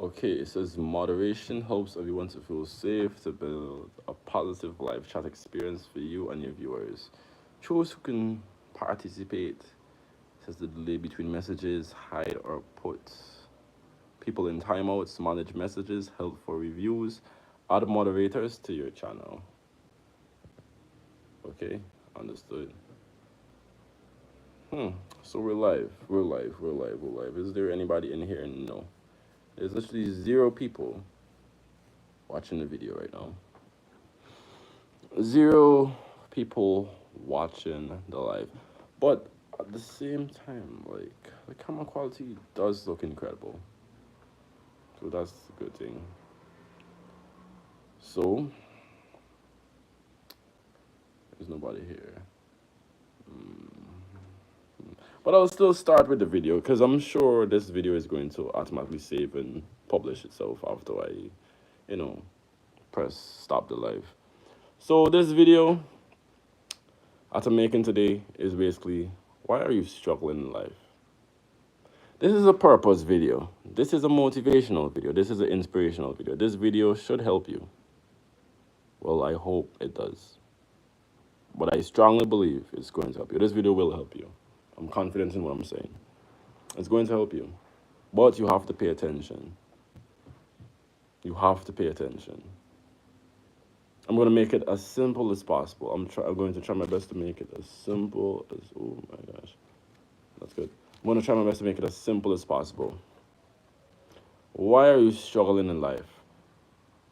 Okay, it says moderation helps everyone to feel safe to build a positive live chat experience for you and your viewers. Choose who can participate. It says the delay between messages, hide or put people in timeouts, manage messages, help for reviews, add moderators to your channel. Okay, understood. Hmm. So we're live. We're live. We're live. We're live. Is there anybody in here? No. There's literally zero people watching the video right now. Zero people watching the live. But at the same time, like the camera quality does look incredible. So that's a good thing. So there's nobody here. But I'll still start with the video because I'm sure this video is going to automatically save and publish itself after I, you know, press stop the live. So this video that I'm making today is basically why are you struggling in life? This is a purpose video. This is a motivational video. This is an inspirational video. This video should help you. Well, I hope it does. But I strongly believe it's going to help you. This video will help you. I'm confident in what I'm saying. It's going to help you. But you have to pay attention. You have to pay attention. I'm going to make it as simple as possible. I'm going to try my best to make it as simple as... Oh my gosh. That's good. I'm going to try my best to make it as simple as possible. Why are you struggling in life?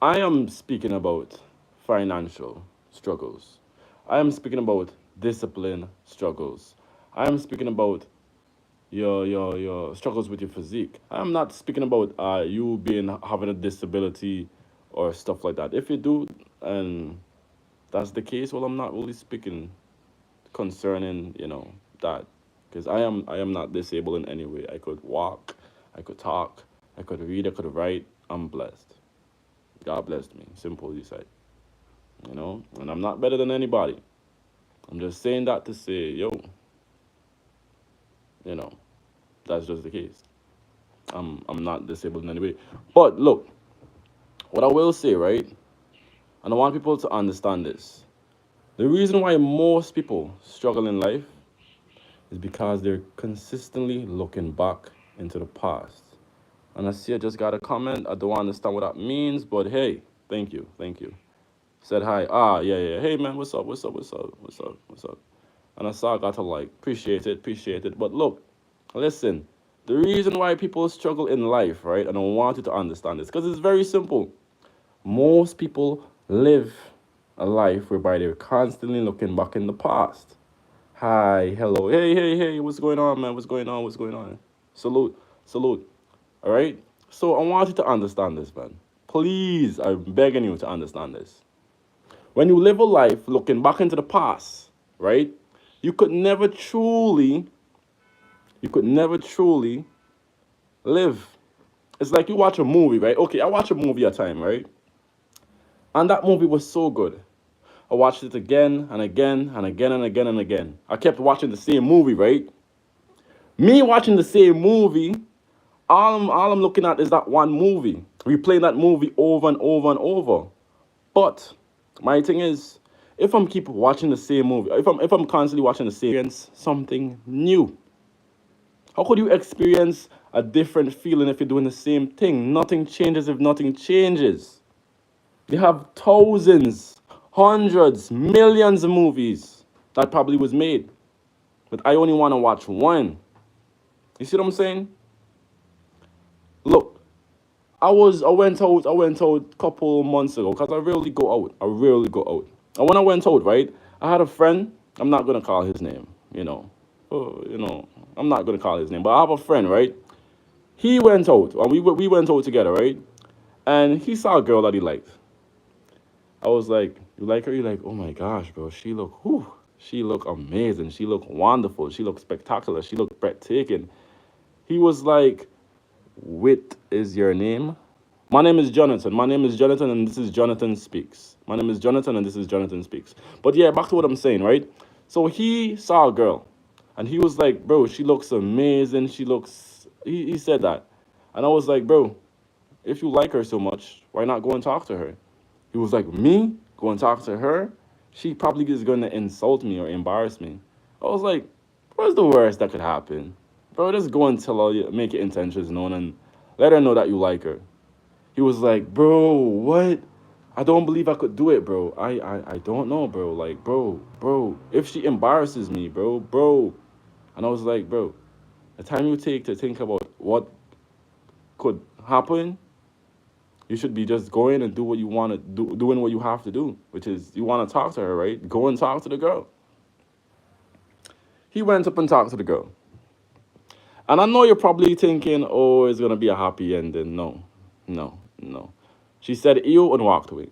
I am speaking about financial struggles. I am speaking about discipline struggles. I am speaking about your struggles with your physique. I'm not speaking about you being having a disability or stuff like that. If you do, and that's the case, well, I'm not really speaking concerning that, because I am not disabled in any way. I could walk, I could talk, I could read, I could write. I'm blessed. God blessed me. Simple, you said. And I'm not better than anybody. I'm just saying that to say, you know, that's just the case. I'm not disabled in any way. But look, what I will say, right? And I want people to understand this. The reason why most people struggle in life is because they're consistently looking back into the past. And I see I just got a comment. I don't understand what that means, but hey, thank you, thank you. Said hi. Yeah. Hey man, what's up? And I saw I got to like, appreciate it. But look, listen, the reason why people struggle in life, right? And I want you to understand this, because it's very simple. Most people live a life whereby they're constantly looking back in the past. Hi, hello, hey, what's going on, man? What's going on? Salute. All right? So I want you to understand this, man. Please, I'm begging you to understand this. When you live a life looking back into the past, right? You could never truly live. It's like you watch a movie, right? Okay, I watch a movie at a time, right? And that movie was so good. I watched it again and again and again and again and again. I kept watching the same movie, right? Me watching the same movie, all I'm looking at is that one movie, replaying that movie over and over and over. But my thing is, if I'm keep watching the same movie, if I'm constantly watching the same, experience something new. How could you experience a different feeling if you're doing the same thing? Nothing changes if nothing changes. They have thousands, hundreds, millions of movies that probably was made, but I only want to watch one. You see what I'm saying? Look, I went out a couple months ago because I rarely go out. And when I went out, right, I had a friend. I'm not gonna call his name. I'm not gonna call his name, but I have a friend, right? He went out, and we went out together, right? And he saw a girl that he liked. I was like, "You like her?" You're like, "Oh my gosh, bro, she look amazing. She look wonderful. She look spectacular. She look breathtaking." He was like, "Wit is your name?" My name is Jonathan. And this is Jonathan Speaks. My name is Jonathan, and this is Jonathan Speaks. But yeah, back to what I'm saying, right? So he saw a girl, and he was like, "Bro, she looks amazing. He said that. And I was like, "Bro, if you like her so much, why not go and talk to her? He was like, me? Go and talk to her? She probably is going to insult me or embarrass me. I was like, what's the worst that could happen? Bro, just go and tell her, make your intentions known and let her know that you like her. He was like, bro, what? I don't believe I could do it, bro. I don't know, bro. Like, bro, if she embarrasses me, bro. And I was like, bro, the time you take to think about what could happen, you should be just going and do what you want to do, doing what you have to do, which is you want to talk to her, right? Go and talk to the girl. He went up and talked to the girl. And I know you're probably thinking, oh, it's going to be a happy ending. No. She said, ew, and walked away.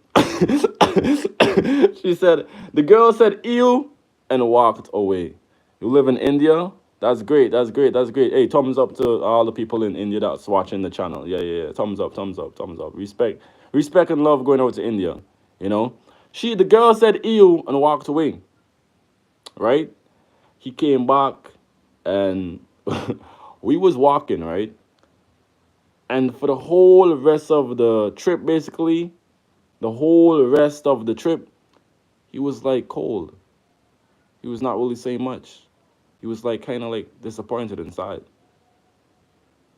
The girl said, ew, and walked away. You live in India? That's great. Hey, thumbs up to all the people in India that's watching the channel. Yeah. Thumbs up. Respect and love going over to India. You know? The girl said ew and walked away. Right? He came back and we was walking, right? And for the whole rest of the trip, basically, the whole rest of the trip, he was like cold. He was not really saying much. He was like kind of like disappointed inside.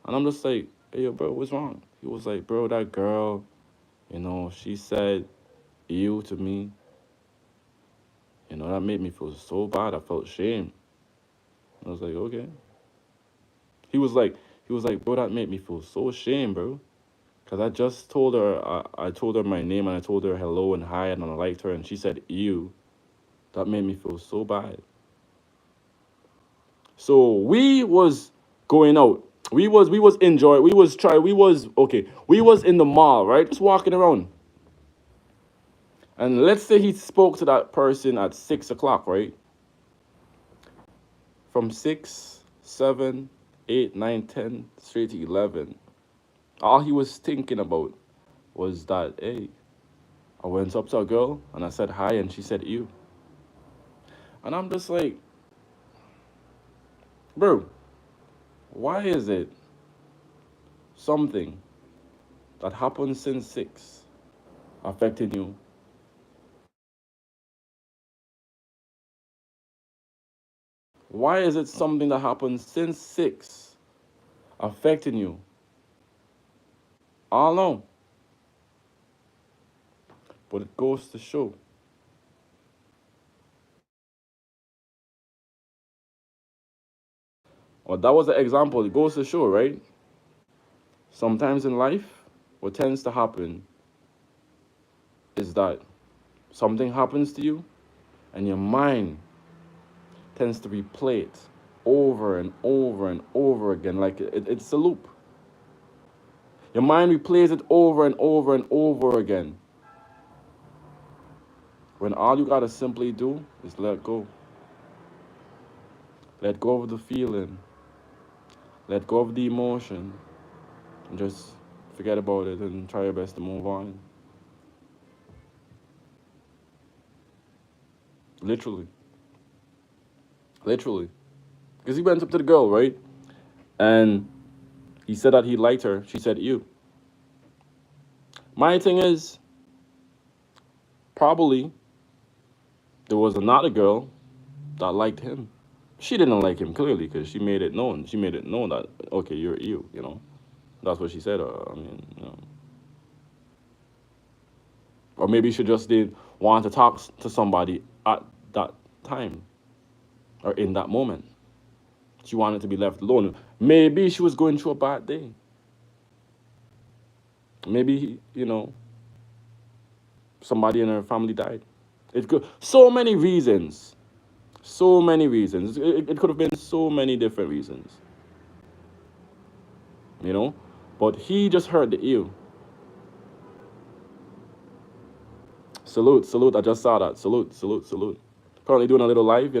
And I'm just like, hey, yo, bro, what's wrong? He was like, bro, that girl, she said you to me. That made me feel so bad. I felt shame. I was like, okay. He was like, bro, that made me feel so ashamed, bro. Because I just told her, I told her my name and I told her hello and hi and I liked her and she said ew. That made me feel so bad. So we was going out. We was enjoying. We was in the mall, right? Just walking around. And let's say he spoke to that person at 6 o'clock, right? From 6, 7, 8, 9, 10, straight to 11. All he was thinking about was that, hey, I went up to a girl and I said hi and she said ew. And I'm just like, bro, why is it something that happened since 6 affecting you? Why is it something that happened since 6 affecting you? I don't know. But it goes to show. Well, that was an example. It goes to show, right? Sometimes in life, what tends to happen is that something happens to you and your mind tends to replay it over and over and over again. Like it's a loop. Your mind replays it over and over and over again. When all you gotta simply do is let go. Let go of the feeling. Let go of the emotion. And just forget about it and try your best to move on. Literally. Because he went up to the girl, right? And he said that he liked her. She said, ew. My thing is, probably there was another girl that liked him. She didn't like him clearly because she made it known. She made it known that, okay, you're ew. That's what she said. Or maybe she just did want to talk to somebody at that time or in that moment. She wanted to be left alone. Maybe she was going through a bad day. Maybe, somebody in her family died. It could, so many reasons. It could have been so many different reasons. But he just heard the ew. Salute. I just saw that. Salute. Currently doing a little live,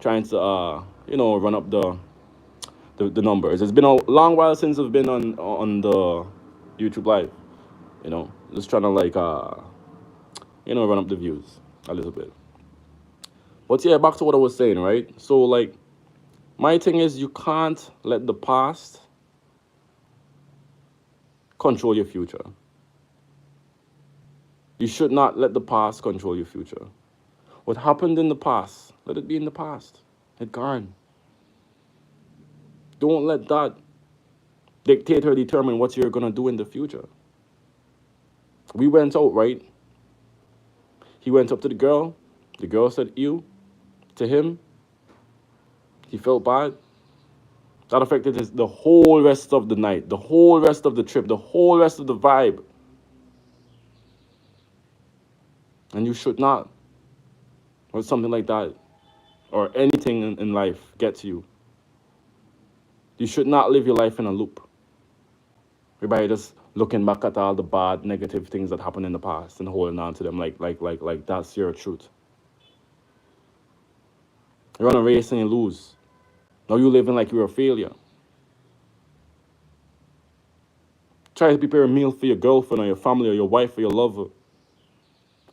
trying to, run up the numbers. It's been a long while since I've been on the YouTube live, just trying to run up the views a little bit. But yeah, back to what I was saying, right? So like, my thing is you can't let the past control your future. You should not let the past control your future. What happened in the past, let it be in the past. It gone. Don't let that dictate or determine what you're gonna do in the future. We went out, right? He went up to the girl said ew to him. He felt bad. That affected the whole rest of the night, the whole rest of the trip, the whole rest of the vibe. And you should not, or something like that, or anything in life gets you. You should not live your life in a loop. Everybody just looking back at all the bad, negative things that happened in the past and holding on to them like that's your truth. You're on a race and you lose. Now you're living like you're a failure. Try to prepare a meal for your girlfriend or your family or your wife or your lover.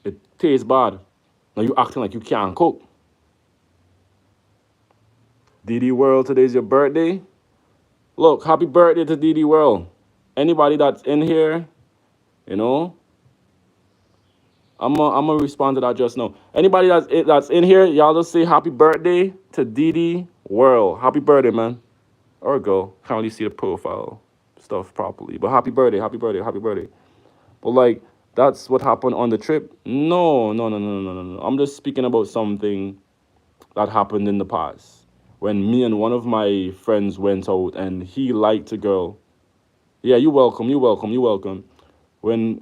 It tastes bad. Now you're acting like you can't cook. DD World, today's your birthday. Look, happy birthday to DD World. Anybody that's in here, you know, I'm gonna respond to that just now. Anybody that's in here, y'all just say happy birthday to DD World. Happy birthday, man. Or girl. Can't really see the profile stuff properly. But happy birthday, happy birthday, happy birthday. But like, that's what happened on the trip? No. I'm just speaking about something that happened in the past. When me and one of my friends went out and he liked a girl. Yeah, you're welcome. When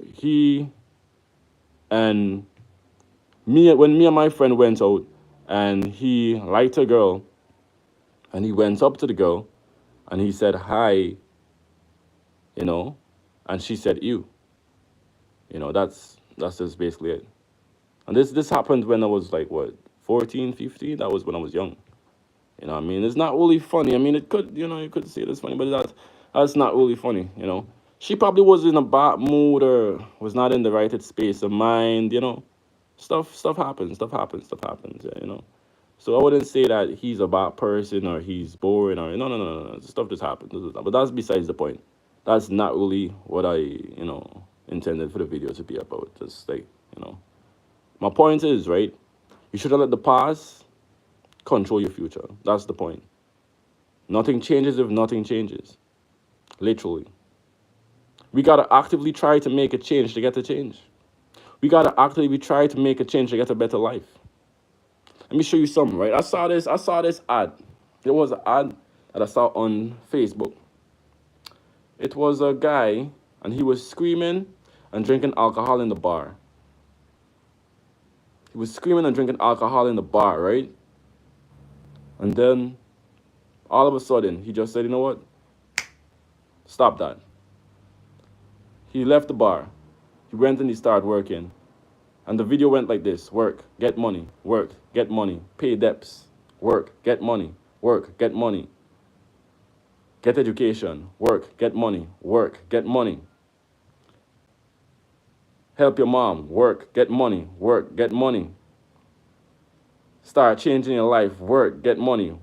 me and my friend went out and he liked a girl and he went up to the girl and he said hi, you know, and she said ew. You know, that's just basically it. And this happened when I was like, what, 14, 15? That was when I was young. You know what I mean? It's not really funny. I mean, it could, you know, you could say it's funny, but that's not really funny, you know. She probably was in a bad mood or was not in the right space of mind, you know. Stuff happens, yeah, you know. So I wouldn't say that he's a bad person or he's boring or no. Stuff just happens. But that's besides the point. That's not really what I, you know, intended for the video to be about. Just like, you know. My point is, right, you shouldn't let the past control your future. That's the point. Nothing changes if nothing changes. Literally. We gotta actively try to make a change to get a change. We gotta actively try to make a change to get a better life. Let me show you something, right? I saw this ad. It was an ad that I saw on Facebook. It was a guy and he was screaming and drinking alcohol in the bar. He was screaming and drinking alcohol in the bar, right? And then all of a sudden he just said, you know what? Stop that. He left the bar. He went and he started working. And the video went like this: work, get money, pay debts, work, get money, get education, work, get money, help your mom, work, get money, start changing your life, work, get money,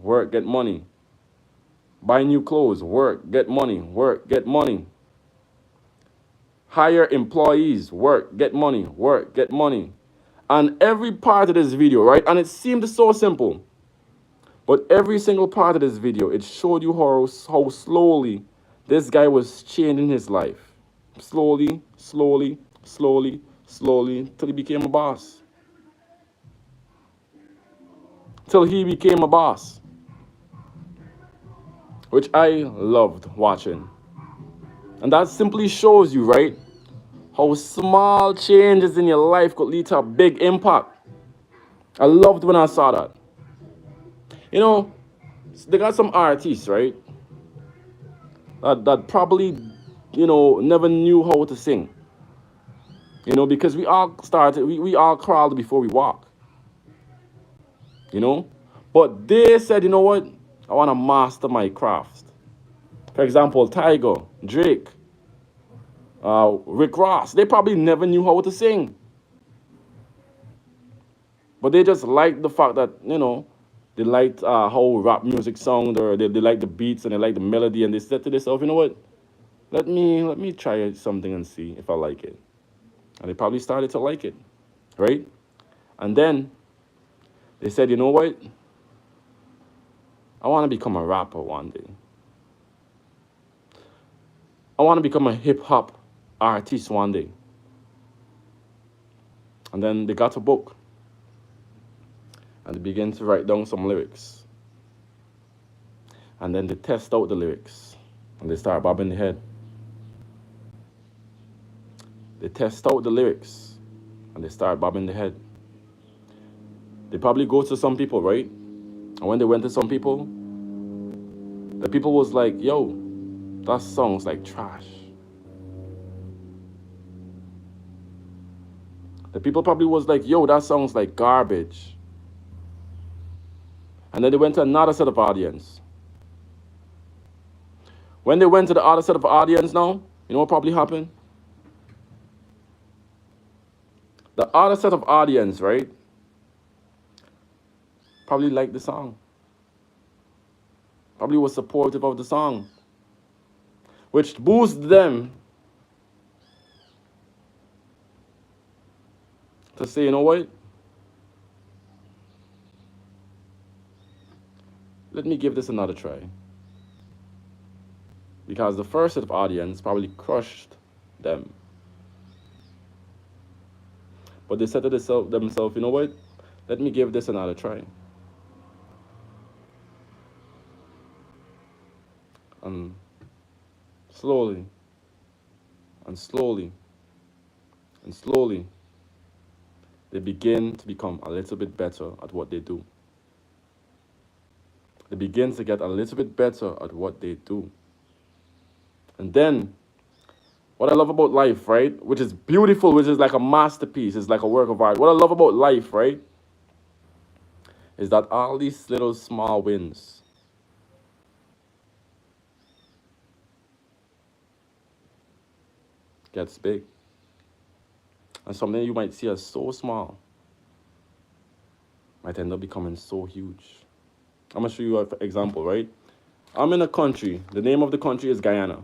buy new clothes, work, get money, hire employees, work, get money. And every part of this video, right? And it seemed so simple. But every single part of this video, it showed you how slowly this guy was changing his life. Slowly, till he became a boss. Which I loved watching. And that simply shows you, right, how small changes in your life could lead to a big impact. I loved when I saw that. You know, they got some artists, right, that probably, you know, never knew how to sing. You know, because we all crawled before we walk. You know? But they said, you know what? I want to master my craft. For example, Tiger, Drake, Rick Ross, they probably never knew how to sing. But they just liked the fact that, you know, they liked how rap music sounded, or they liked the beats and they liked the melody, and they said to themselves, you know what? let me try something and see if I like it. And they probably started to like it, right? And then they said, you know what? I want to become a rapper one day. I want to become a hip hop artist one day. And then they got a book and they began to write down some lyrics. And then they test out the lyrics and they start bobbing the head. They test out the lyrics and they start bobbing the head. They probably go to some people, right? And when they went to some people, the people was like, yo, that song's like trash. The people probably was like, yo, that song's like garbage. And then they went to another set of audience. When they went to the other set of audience now, you know what probably happened? The other set of audience, right, probably liked the song. Probably was supportive of the song. Which boosted them to say, you know what? Let me give this another try. Because the first set of audience probably crushed them. But they said to themselves, you know what? Let me give this another try. And slowly, and slowly, and slowly, they begin to become a little bit better at what they do. They begin to get a little bit better at what they do. And then, what I love about life, right, which is beautiful, which is like a masterpiece, it's like a work of art. What I love about life, right, is that all these little small wins gets big. And something you might see as so small might end up becoming so huge. I'm gonna show you an example, right? I'm in a country. The name of the country is Guyana.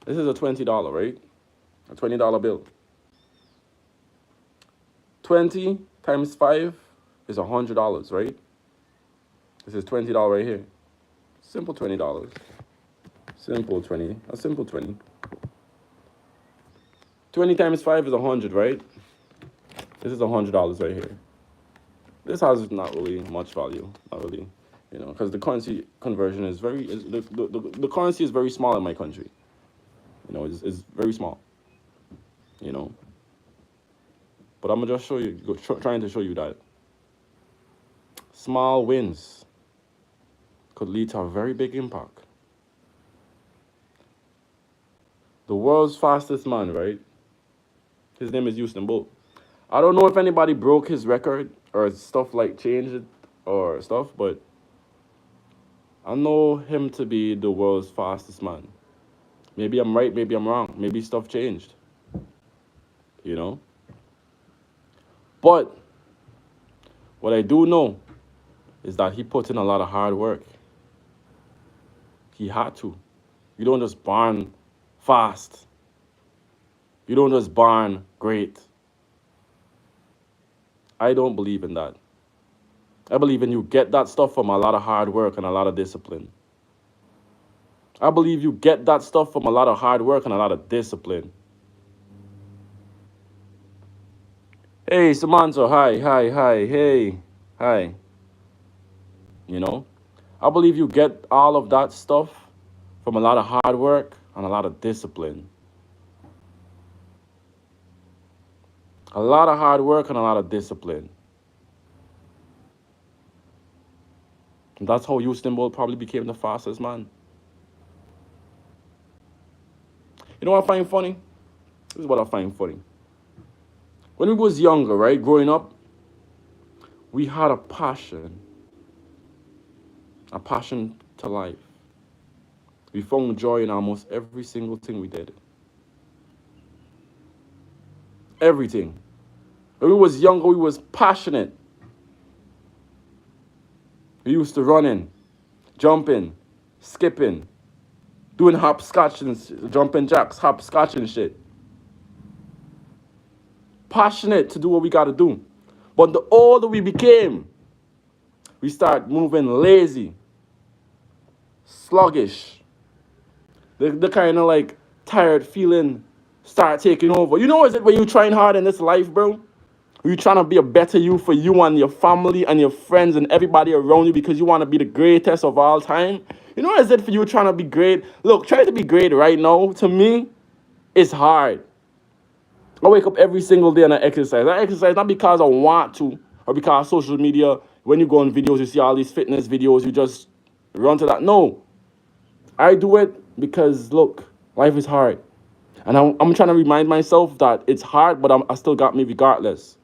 This is a $20, right? A $20 bill. 20 times 5 is $100, right? This is $20 right here. Simple $20. Simple 20. A simple 20. 20 times 5 is 100, right? This is $100 right here. This has not really much value, not really, because the currency conversion is the currency is very small in my country. It's very small, But I'm gonna just show you, trying to show you that small wins could lead to a very big impact. The world's fastest man, right? His name is Usain Bolt. I don't know if anybody broke his record or stuff like changed it or stuff, but I know him to be the world's fastest man. Maybe I'm right, maybe I'm wrong. Maybe stuff changed. But what I do know is that he put in a lot of hard work. He had to. You don't just born fast. You don't just born great. I don't believe in that. I believe in you get that stuff from a lot of hard work and a lot of discipline. I believe you get that stuff from a lot of hard work and a lot of discipline. Hey, Samantha, hi, hey, hi. I believe you get all of that stuff from a lot of hard work and a lot of discipline. A lot of hard work and a lot of discipline. And that's how Usain Bolt probably became the fastest man. You know what I find funny? This is what I find funny. When we was younger, right, growing up, we had a passion to life. We found joy in almost every single thing we did. Everything. When we was younger, we was passionate. We used to running, jumping, skipping, doing hopscotch and jumping jacks, hopscotch and shit. Passionate to do what we got to do. But the older we became, we start moving lazy, sluggish. The kind of like tired feeling start taking over. You know, is it when you're trying hard in this life, bro? You're trying to be a better you for you and your family and your friends and everybody around you because you want to be the greatest of all time. You know, is it for you trying to be great? Look, trying to be great right now, to me, is hard. I wake up every single day and I exercise. I exercise not because I want to or because social media, when you go on videos, you see all these fitness videos, you just run to that. No, I do it because, look, life is hard. And I'm trying to remind myself that it's hard, but I still got me regardless.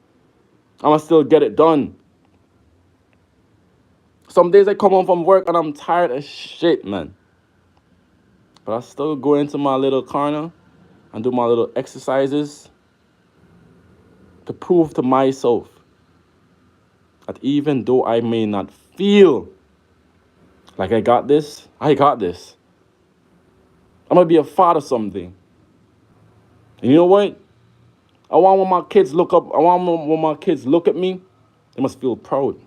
I'm going to still get it done. Some days I come home from work and I'm tired as shit, man. But I still go into my little corner and do my little exercises to prove to myself that even though I may not feel like I got this, I got this. I'm going to be a father someday. And you know what? I want when my kids look up, I want when my kids look at me, they must feel proud.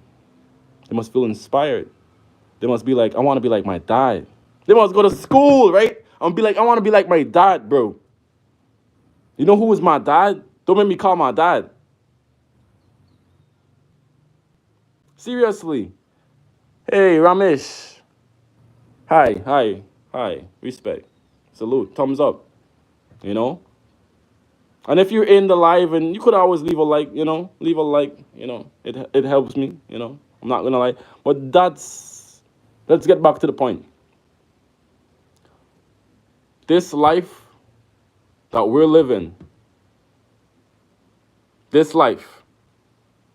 They must feel inspired. They must be like, I want to be like my dad. They must go to school, right? I'm be like, I want to be like my dad, bro. You know who is my dad? Don't make me call my dad. Seriously. Hey, Ramesh. Hi. Respect. Salute. Thumbs up. You know? And if you're in the live, and you could always leave a like, leave a like, it helps me, I'm not gonna lie. But let's get back to the point. This life that we're living, this life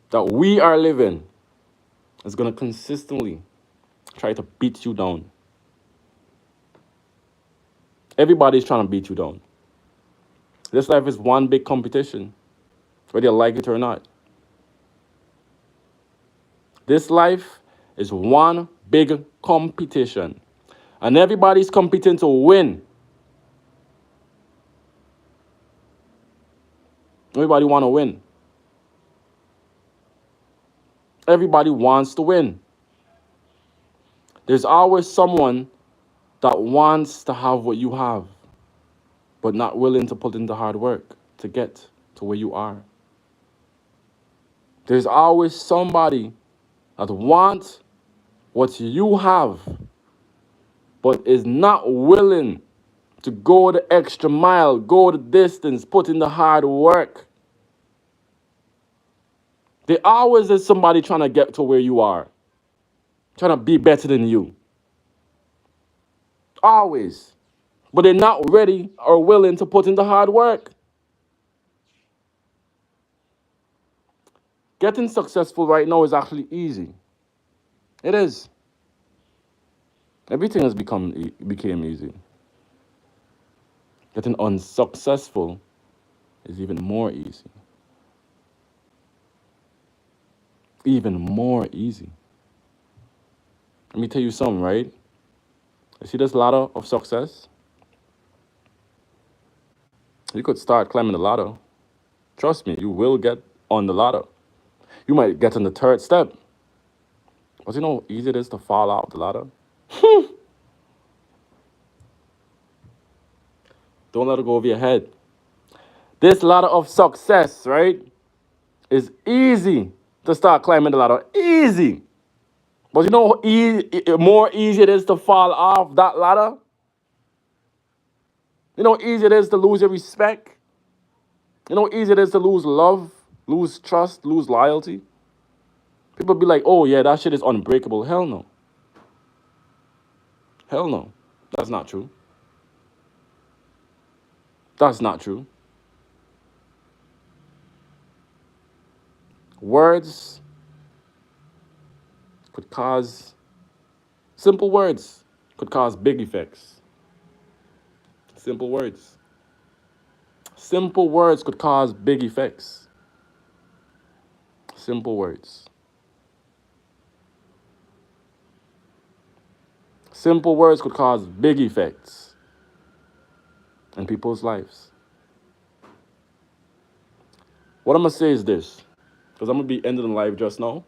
that we are living is gonna consistently try to beat you down. Everybody's trying to beat you down. This life is one big competition, whether you like it or not. This life is one big competition. And everybody's competing to win. Everybody want to win. Everybody wants to win. There's always someone that wants to have what you have, but not willing to put in the hard work to get to where you are. There's always somebody that wants what you have, but is not willing to go the extra mile, go the distance, put in the hard work. There always is somebody trying to get to where you are, trying to be better than you. Always. But they're not ready or willing to put in the hard work. Getting successful right now is actually easy. It is. Everything has became easy. Getting unsuccessful is even more easy. Even more easy. Let me tell you something, right? You see this ladder of success? You could start climbing the ladder. Trust me, you will get on the ladder. You might get on the third step. But you know how easy it is to fall out the ladder? Don't let it go over your head. This ladder of success, right, is easy to start climbing the ladder. Easy. But you know how more easy it is to fall off that ladder? You know how easy it is to lose your respect? You know how easy it is to lose love, lose trust, lose loyalty? People be like, oh yeah, that shit is unbreakable. Hell no. Hell no. That's not true. That's not true. Words could cause, simple words could cause big effects. Simple words. Simple words could cause big effects. Simple words. Simple words could cause big effects. in people's lives. What I'm gonna say is this, because I'm gonna be ending the live just now,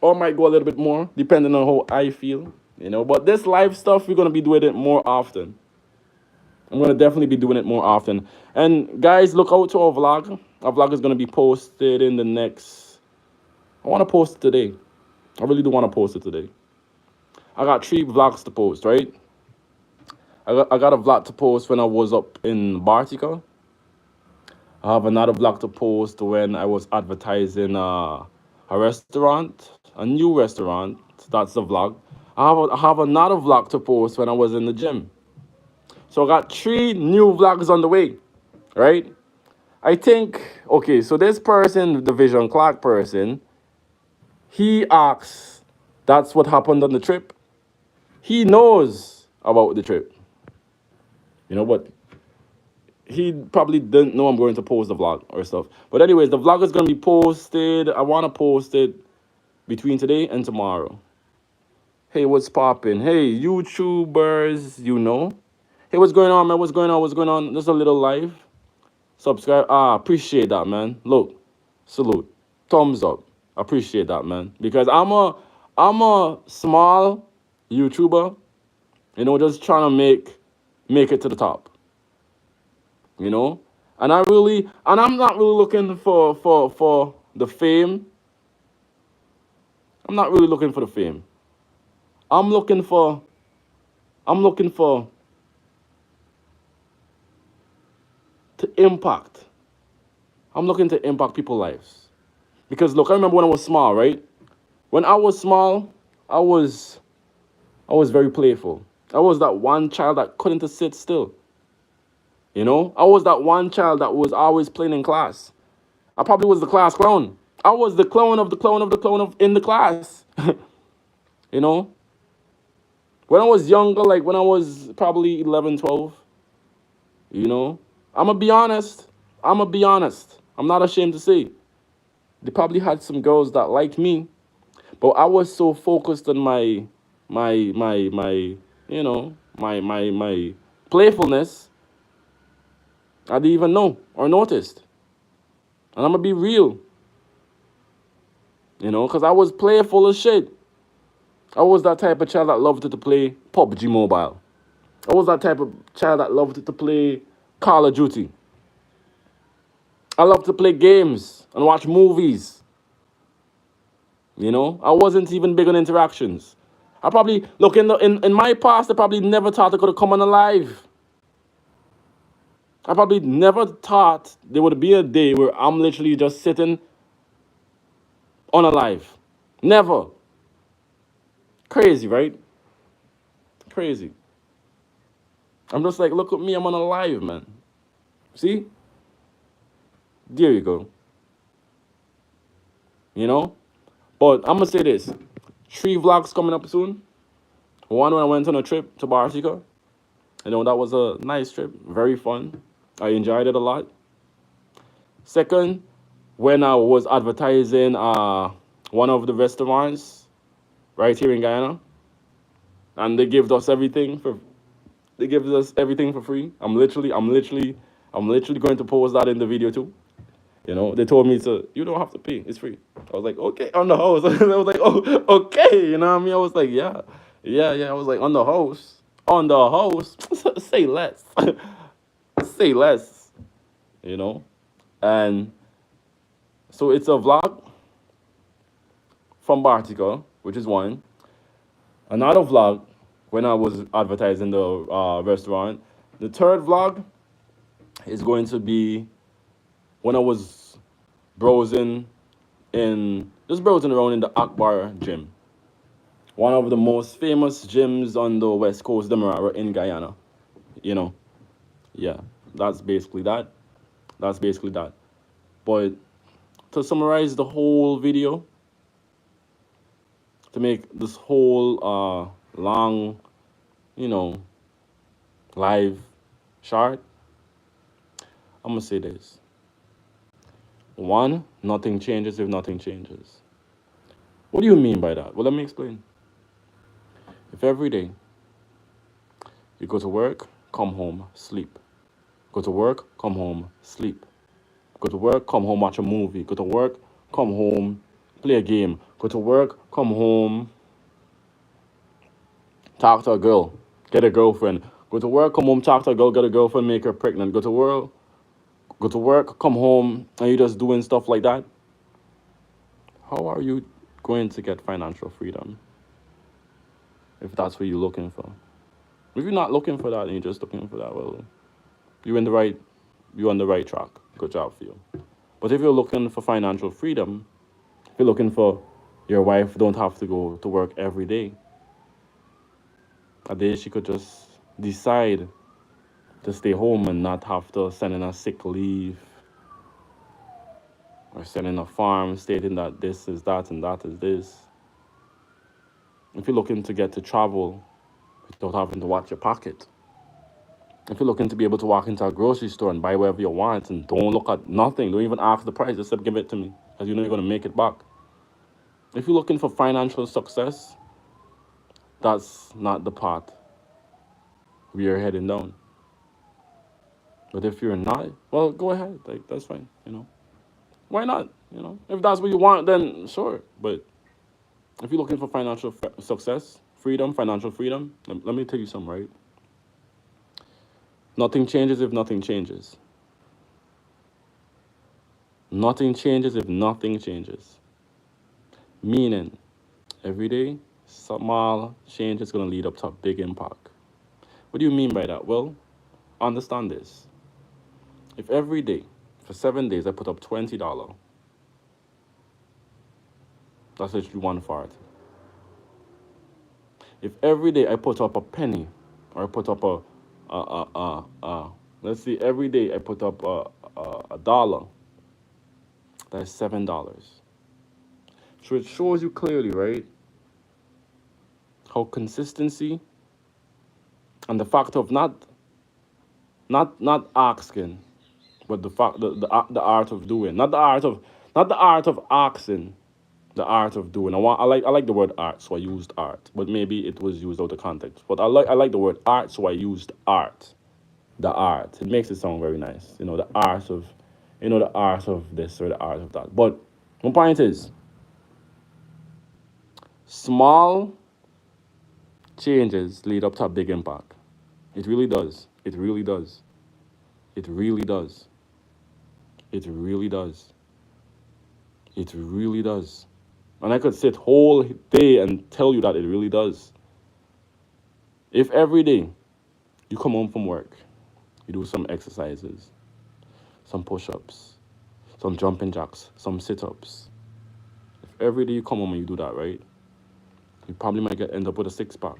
or might go a little bit more, depending on how I feel, you know. But this live stuff, we're gonna be doing it more often. I'm gonna definitely be doing it more often. And guys, look out to our vlog. Our vlog is gonna be posted in the next. I want to post it today. I really do want to post it today. I got 3 vlogs to post, right? I got a vlog to post when I was up in Bartica. I have another vlog to post when I was advertising a restaurant, a new restaurant. That's the vlog. I have another vlog to post when I was in the gym. So I got 3 new vlogs on the way, right? I think, okay, so this person, the Vision Clark person, he asks, that's what happened on the trip. He knows about the trip, you know, but he probably didn't know I'm going to post the vlog or stuff. But anyways, the vlog is going to be posted. I want to post it between today and tomorrow. Hey, what's popping? Hey, YouTubers, you know. Hey, what's going on, man? What's going on? What's going on? Just a little live. Subscribe. Appreciate that, man. Look, salute. Thumbs up. Appreciate that, man. Because I'm a small YouTuber, you know, just trying to make it to the top. You know? And I'm not really looking for the fame. I'm not really looking for the fame. I'm looking for to impact. I'm looking to impact people's lives. Because look, I remember when I was small, right? When I was small, I was very playful. I was that one child that couldn't sit still. You know? I was that one child that was always playing in class. I probably was the class clown. I was the clown of the clown of the clown of in the class. You know? When I was younger, like when I was probably 11, 12, you know? I'm going to be honest. I'm going to be honest. I'm not ashamed to say. They probably had some girls that liked me, but I was so focused on you know, my playfulness, I didn't even know or noticed. And I'm going to be real. You know, because I was playful as shit. I was that type of child that loved to play PUBG Mobile. I was that type of child that loved to play Call of Duty. I loved to play games and watch movies. You know, I wasn't even big on interactions. I probably, look, in my past, I probably never thought I could have come on alive. I probably never thought there would be a day where I'm literally just sitting on alive. Never. Crazy, right? Crazy. I'm just like, look at me, I'm on alive, man. See? There you go. You know? But I'm going to say this. 3 vlogs coming up soon. One when I went on a trip to Bartica. You know, that was a nice trip. Very fun. I enjoyed it a lot. Second, when I was advertising one of the restaurants right here in Guyana. And they gave us everything for free. I'm literally going to post that in the video too. You know, they told me you don't have to pay, it's free. I was like, okay, on the house. I was like, oh, okay, you know what I mean? I was like, yeah. I was like, on the house. Say less. Say less. You know? And so it's a vlog from Bartica, which is one. Another vlog when I was advertising the restaurant. The third vlog is going to be when I was browsing around in the Akbar gym. One of the most famous gyms on the west coast, Demerara, in Guyana. You know, yeah, that's basically that. But to summarize the whole video, to make this whole long, you know, live short, I'm gonna say this. One, nothing changes if nothing changes. What do you mean by that? Well, let me explain. If every day you go to work, come home, sleep, Go to work, come home, sleep. Go to work, come home, watch a movie. Go to work, come home, play a game. Go to work, come home, talk to a girl, get a girlfriend. Go to work, come home, talk to a girl, get a girlfriend, make her pregnant. Go to work, come home, and you're just doing stuff like that. How are you going to get financial freedom if that's what you're looking for? If you're not looking for that and you're just looking for that, well, you're on the right track. Good job for you. But if you're looking for financial freedom, if you're looking for your wife don't have to go to work every day, a day she could just decide to stay home and not have to send in a sick leave or send in a farm stating that this is that and that is this. If you're looking to get to travel without having to watch your pocket, if you're looking to be able to walk into a grocery store and buy whatever you want and don't look at nothing, don't even ask the price, just give it to me, because you know you're going to make it back. If you're looking for financial success, that's not the path we are heading down. But if you're not, well, go ahead. Like, that's fine, Why not? If that's what you want, then sure. But if you're looking for financial success, freedom, financial freedom, let me tell you something, right? Nothing changes if nothing changes. Nothing changes if nothing changes. Meaning, every day, small change is going to lead up to a big impact. What do you mean by that? Well, understand this. If every day, for 7 days, I put up $20, that's literally one fart. If every day I put up a penny, or I put up let's see, every day I put up a dollar, that's $7. So it shows you clearly, right, how consistency and the fact of not asking, but the art of doing, not the art of asking, the art of doing. I like the word art, so I used art, but maybe it was used out of context. But I like the word art, so I used art. The art. It makes it sound very nice. The art of, the art of this or the art of that. But one point is, small changes lead up to a big impact. It really does. It really does. It really does. It really does. It really does. And I could sit whole day and tell you that it really does. If every day you come home from work, you do some exercises, some push-ups, some jumping jacks, some sit-ups. If every day you come home and you do that, right, you probably might end up with a six-pack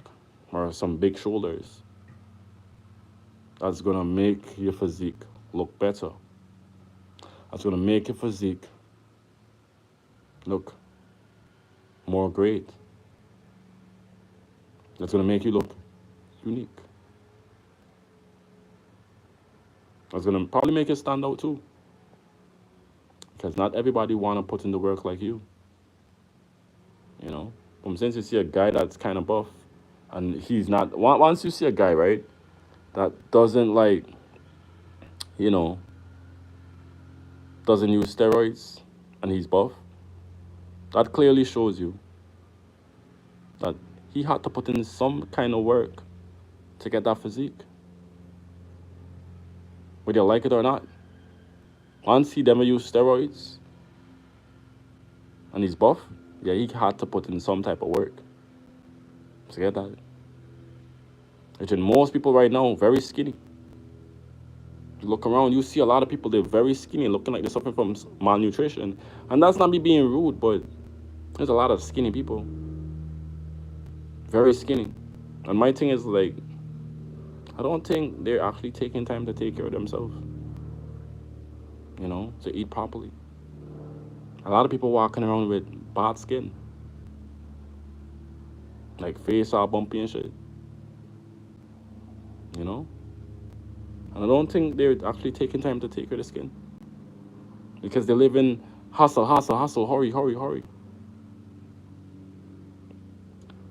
or some big shoulders. That's going to make your physique look better. That's going to make your physique look more great. That's going to make you look unique. That's going to probably make you stand out too. Because not everybody want to put in the work like you. Since you see a guy that's kind of buff, and he's not, once you see a guy, right, that doesn't doesn't use steroids, and he's buff, that clearly shows you that he had to put in some kind of work to get that physique. Whether you like it or not. Once he never used steroids, and he's buff, yeah, he had to put in some type of work to get that. Which in most people right now, very skinny. You look around, you see a lot of people, they're very skinny, looking like they're suffering from malnutrition. And that's not me being rude, but there's a lot of skinny people. Very skinny. And my thing is, like, I don't think they're actually taking time to take care of themselves. To eat properly. A lot of people walking around with bad skin. Like face all bumpy and shit. And I don't think they're actually taking time to take care of the skin. Because they live in hustle, hurry.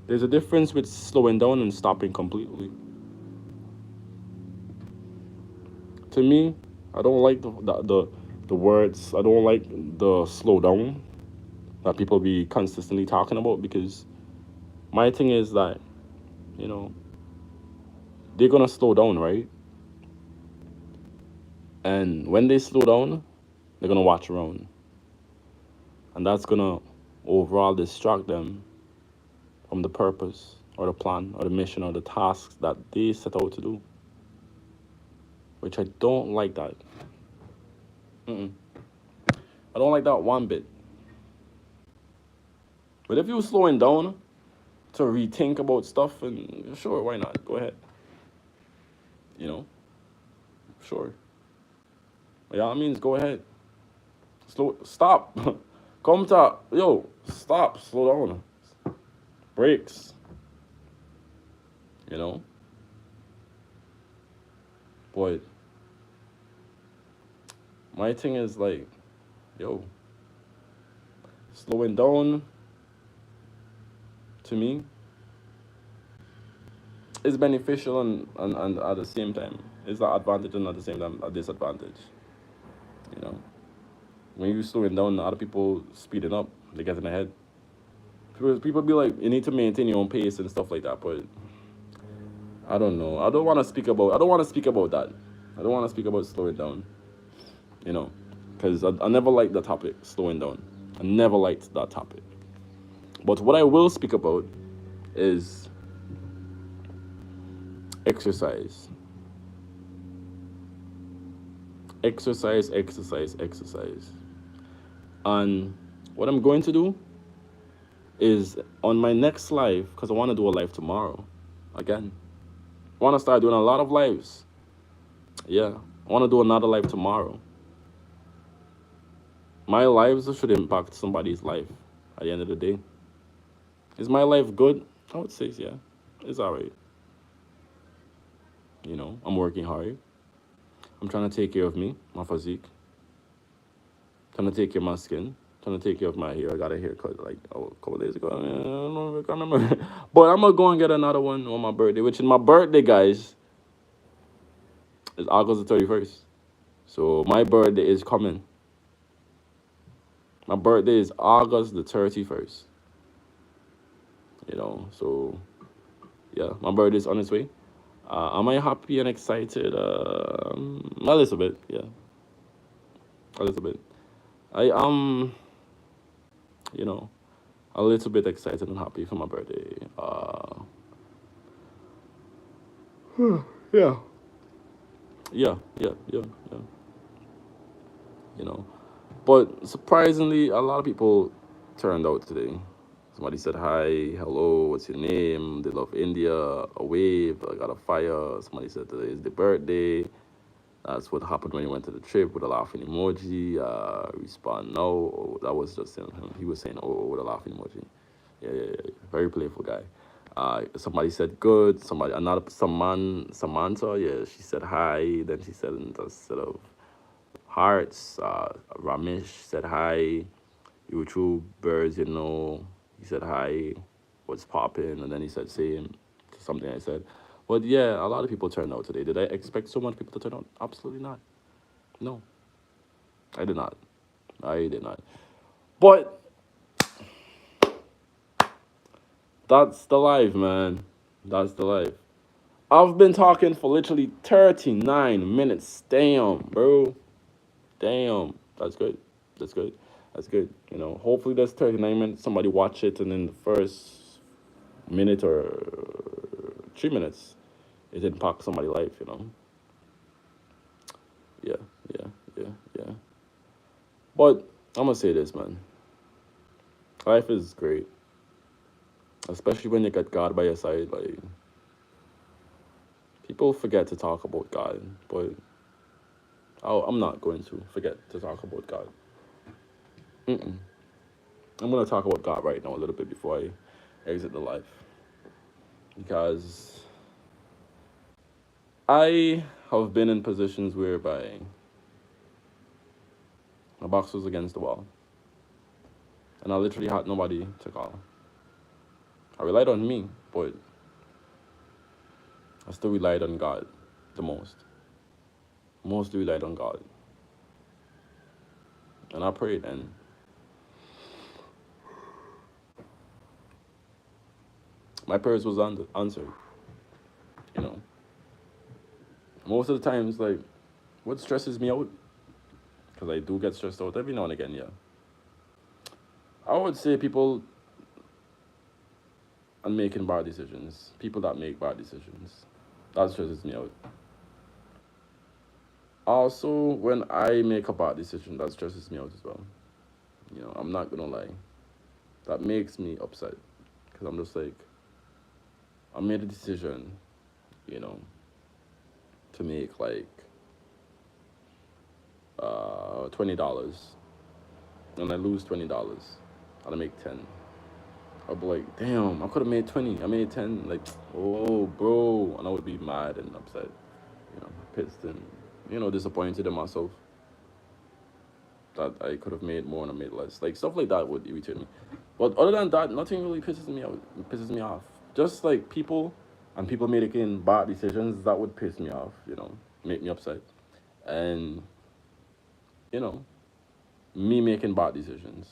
There's a difference with slowing down and stopping completely. To me, I don't like the words. I don't like the slow down that people be consistently talking about, because my thing is that, you know, they're gonna slow down, right? And when they slow down, they're gonna watch around, and that's gonna overall distract them from the purpose or the plan or the mission or the tasks that they set out to do, which I don't like that. Mm-mm. I don't like that one bit. But if you're slowing down to rethink about stuff, and sure, why not? Go ahead. You know, sure. Yeah, I means go ahead. Stop. Come to, yo, stop, slow down. Brakes, you know? But my thing is like, yo, slowing down to me is beneficial, and at the same time, it's an advantage and at the same time a disadvantage, you know? When you're slowing down, other people speeding up, they get in ahead. People be like, you need to maintain your own pace and stuff like that, but I don't know. I don't want to speak about that. I don't want to speak about slowing down, you know, because I never liked the topic, slowing down. I never liked that topic. But what I will speak about is exercise. Exercise, exercise, exercise. And what I'm going to do is on my next live, because I want to do a live tomorrow again. I want to start doing a lot of lives. Yeah, I want to do another live tomorrow. My lives should impact somebody's life at the end of the day. Is my life good? I would say, yeah, it's all right. You know, I'm working hard. I'm trying to take care of me, my physique. Trying to take care of my skin. Trying to take care of my hair. I got a haircut like a couple days ago. I don't know, I can't remember. But I'm going to go and get another one on my birthday, which is my birthday, guys, is August the 31st. So my birthday is coming. My birthday is August the 31st. You know, so yeah, my birthday is on its way. Am I happy and excited? A little bit, yeah, a little bit. I you know, a little bit excited and happy for my birthday. Yeah, yeah. You know, but surprisingly, a lot of people turned out today. Somebody said hi, hello, what's your name? They love India, a wave, I got a fire. Somebody said today is the birthday. That's what happened when he went to the trip with a laughing emoji. Respond no. Oh, that was just him. He was saying oh with a laughing emoji. Yeah. Very playful guy. Somebody said good. Somebody another Samantha. Yeah, she said hi. Then she said instead of hearts. Ramesh said hi. YouTubers, you know. He said hi. What's popping? And then he said same. Something I said. But yeah, a lot of people turned out today. Did I expect so much people to turn out? Absolutely not. No, I did not. I did not. But that's the life, man. That's the life. I've been talking for literally 39 minutes. Damn, bro. Damn. That's good. That's good. That's good. You know, hopefully that's 39 minutes. Somebody watch it, and in the first minute or 3 minutes, it impacts somebody's life, you know. Yeah, yeah, yeah. But I'm gonna say this, man. Life is great, especially when you got God by your side. Like, people forget to talk about God, but I'm not going to forget to talk about God. Mm-mm. I'm gonna talk about God right now a little bit before I exit the life, because I have been in positions whereby my box was against the wall, and I literally had nobody to call. I relied on me, but I still relied on God the most. mostly relied on God. And I prayed, and my prayers was answered. You know, most of the times, like, what stresses me out, because I do get stressed out every now and again, yeah. I would say people are making bad decisions. People that make bad decisions. That stresses me out. Also, when I make a bad decision, that stresses me out as well. You know, I'm not gonna lie. That makes me upset. Because I'm just like, I made a decision, you know, to make like $20, and I lose $20, and I make 10. I'll be like, damn, I could have made 20. I made 10. Like, oh, bro, and I would be mad and upset, you know, pissed and disappointed in myself that I could have made more and I made less. Like stuff like that would irritate me. But other than that, nothing really pisses me out. Pisses me off. Just like people making bad decisions, that would piss me off. Make me upset. And you know, me making bad decisions.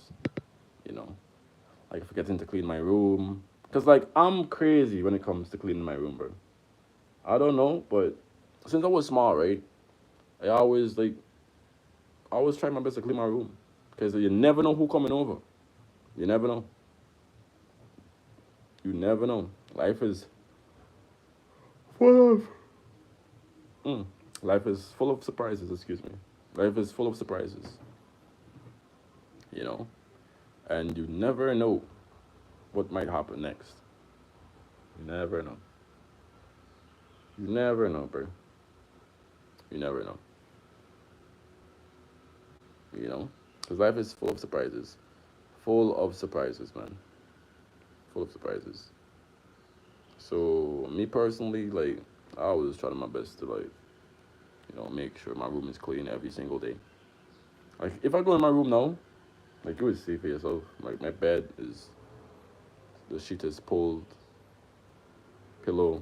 You know, like forgetting to clean my room. Cause like I'm crazy when it comes to cleaning my room, bro. I don't know, but since I was small, right? I always try my best to clean my room, because you never know who coming over. You never know. You never know. Life is full of. Mm, life is full of surprises. Excuse me. Life is full of surprises. You know, and you never know what might happen next. You never know. You never know, bro. You never know. Because life is full of surprises. Full of surprises, man. Full of surprises. So me personally, like, I always try my best to like, make sure my room is clean every single day. Like if I go in my room now, like you would see for yourself, like my bed is, the sheet is pulled, pillow,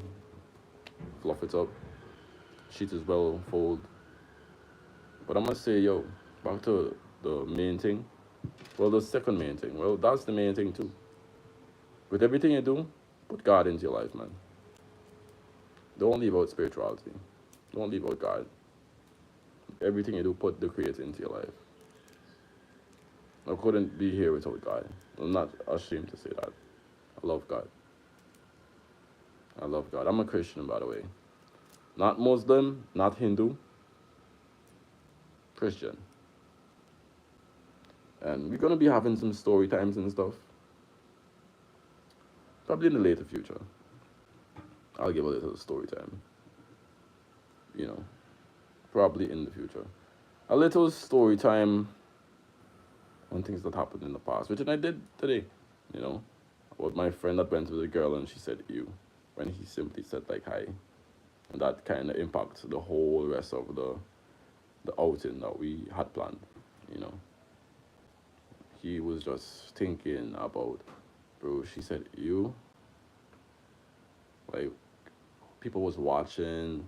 fluff it up, sheet is well folded. But I must say, yo, back to the main thing. Well, the second main thing. Well, that's the main thing too. With everything you do, put God into your life, man. Don't leave out spirituality. Don't leave out God. Everything you do, put the Creator into your life. I couldn't be here without God. I'm not ashamed to say that. I love God. I love God. I'm a Christian, by the way. Not Muslim, not Hindu. Christian. And we're going to be having some story times and stuff. Probably in the later future. I'll give a little story time. Probably in the future. A little story time on things that happened in the past, which I did today. About my friend that went with a girl and she said "you" when he simply said like "hi," and that kind of impacts the whole rest of the outing that we had planned. You know, he was just thinking about, bro. She said "you," like people was watching.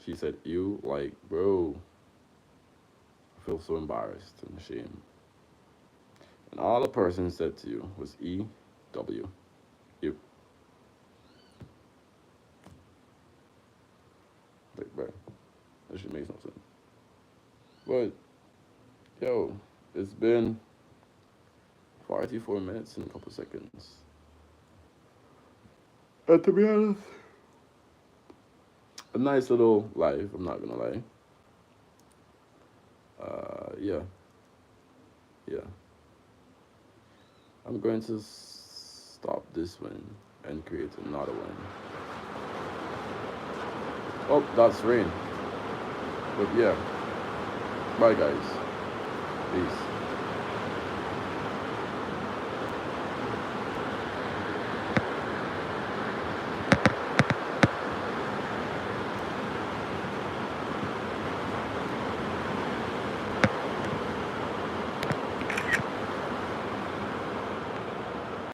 She said "you," like bro. I feel so embarrassed and ashamed. And all the person said to you was "E-W." You. Like, bro, that shit makes no sense. But, yo, it's been 44 minutes and a couple seconds. And to be honest, a nice little live, I'm not gonna lie. Yeah. Yeah. I'm going to stop this one and create another one. Oh, that's rain. But yeah. Bye, guys. Peace.